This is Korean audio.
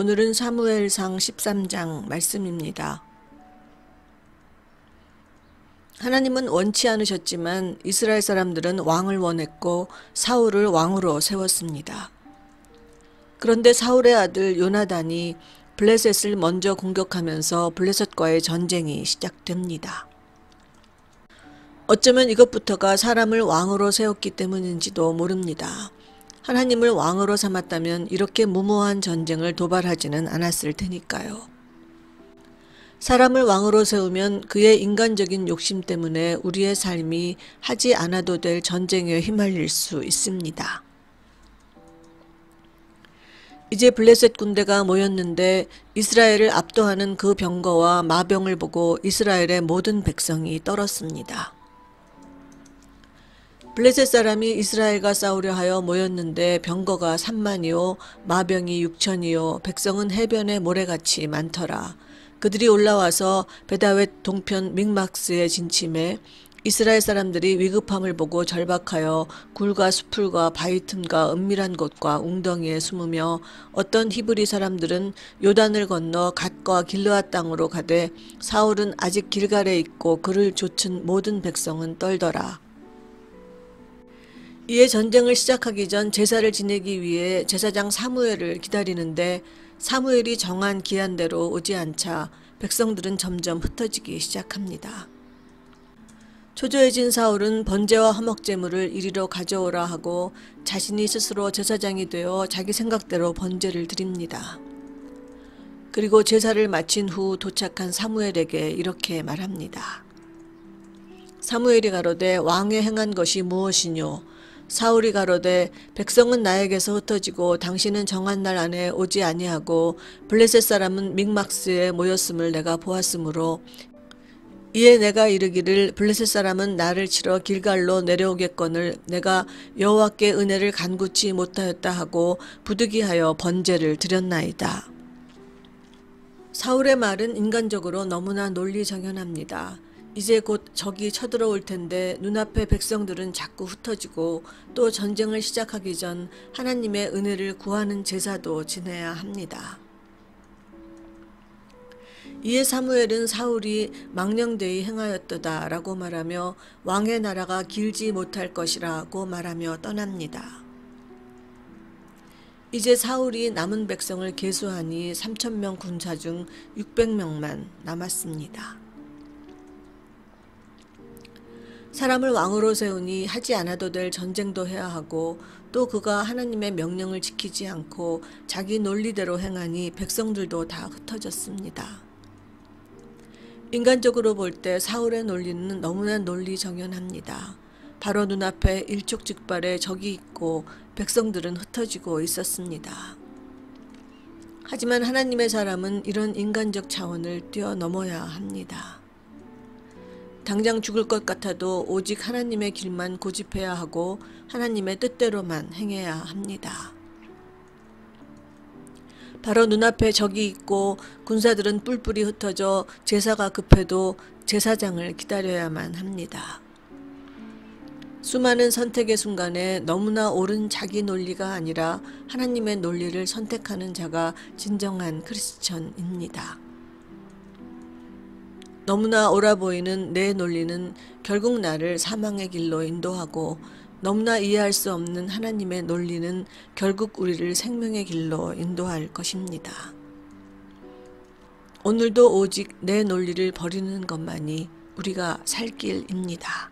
오늘은 사무엘상 13장 말씀입니다. 하나님은 원치 않으셨지만 이스라엘 사람들은 왕을 원했고 사울을 왕으로 세웠습니다. 그런데 사울의 아들 요나단이 블레셋을 먼저 공격하면서 블레셋과의 전쟁이 시작됩니다. 어쩌면 이것부터가 사람을 왕으로 세웠기 때문인지도 모릅니다. 하나님을 왕으로 삼았다면 이렇게 무모한 전쟁을 도발하지는 않았을 테니까요. 사람을 왕으로 세우면 그의 인간적인 욕심 때문에 우리의 삶이 하지 않아도 될 전쟁에 휘말릴 수 있습니다. 이제 블레셋 군대가 모였는데 이스라엘을 압도하는 그 병거와 마병을 보고 이스라엘의 모든 백성이 떨었습니다. 블레셋 사람이 이스라엘과 싸우려 하여 모였는데 병거가 3만이요 마병이 6천이요 백성은 해변의 모래같이 많더라. 그들이 올라와서 베다웻 동편 믹막스에 진침해 이스라엘 사람들이 위급함을 보고 절박하여 굴과 수풀과 바위 틈과 은밀한 곳과 웅덩이에 숨으며 어떤 히브리 사람들은 요단을 건너 갓과 길르앗 땅으로 가되 사울은 아직 길갈에 있고 그를 좇은 모든 백성은 떨더라. 이에 전쟁을 시작하기 전 제사를 지내기 위해 제사장 사무엘을 기다리는데 사무엘이 정한 기한대로 오지 않자 백성들은 점점 흩어지기 시작합니다. 초조해진 사울은 번제와 화목제물을 이리로 가져오라 하고 자신이 스스로 제사장이 되어 자기 생각대로 번제를 드립니다. 그리고 제사를 마친 후 도착한 사무엘에게 이렇게 말합니다. 사무엘이 가로되 왕의 행한 것이 무엇이뇨? 사울이 가로되 백성은 나에게서 흩어지고 당신은 정한 날 안에 오지 아니하고 블레셋 사람은 믹막스에 모였음을 내가 보았으므로 이에 내가 이르기를 블레셋 사람은 나를 치러 길갈로 내려오겠거늘 내가 여호와께 은혜를 간구치 못하였다 하고 부득이하여 번제를 드렸나이다. 사울의 말은 인간적으로 너무나 논리정연합니다. 이제 곧 적이 쳐들어올 텐데 눈앞의 백성들은 자꾸 흩어지고 또 전쟁을 시작하기 전 하나님의 은혜를 구하는 제사도 지내야 합니다. 이에 사무엘은 사울이 망령되이 행하였도다 라고 말하며 왕의 나라가 길지 못할 것이라고 말하며 떠납니다. 이제 사울이 남은 백성을 계수하니 3,000명 군사 중 600명만 남았습니다. 사람을 왕으로 세우니 하지 않아도 될 전쟁도 해야 하고 또 그가 하나님의 명령을 지키지 않고 자기 논리대로 행하니 백성들도 다 흩어졌습니다. 인간적으로 볼 때 사울의 논리는 너무나 논리정연합니다. 바로 눈앞에 일촉즉발의 적이 있고 백성들은 흩어지고 있었습니다. 하지만 하나님의 사람은 이런 인간적 차원을 뛰어넘어야 합니다. 당장 죽을 것 같아도 오직 하나님의 길만 고집해야 하고 하나님의 뜻대로만 행해야 합니다. 바로 눈앞에 적이 있고 군사들은 뿔뿔이 흩어져 제사가 급해도 제사장을 기다려야만 합니다. 수많은 선택의 순간에 너무나 옳은 자기 논리가 아니라 하나님의 논리를 선택하는 자가 진정한 크리스천입니다. 너무나 옳아 보이는 내 논리는 결국 나를 사망의 길로 인도하고 너무나 이해할 수 없는 하나님의 논리는 결국 우리를 생명의 길로 인도할 것입니다. 오늘도 오직 내 논리를 버리는 것만이 우리가 살 길입니다.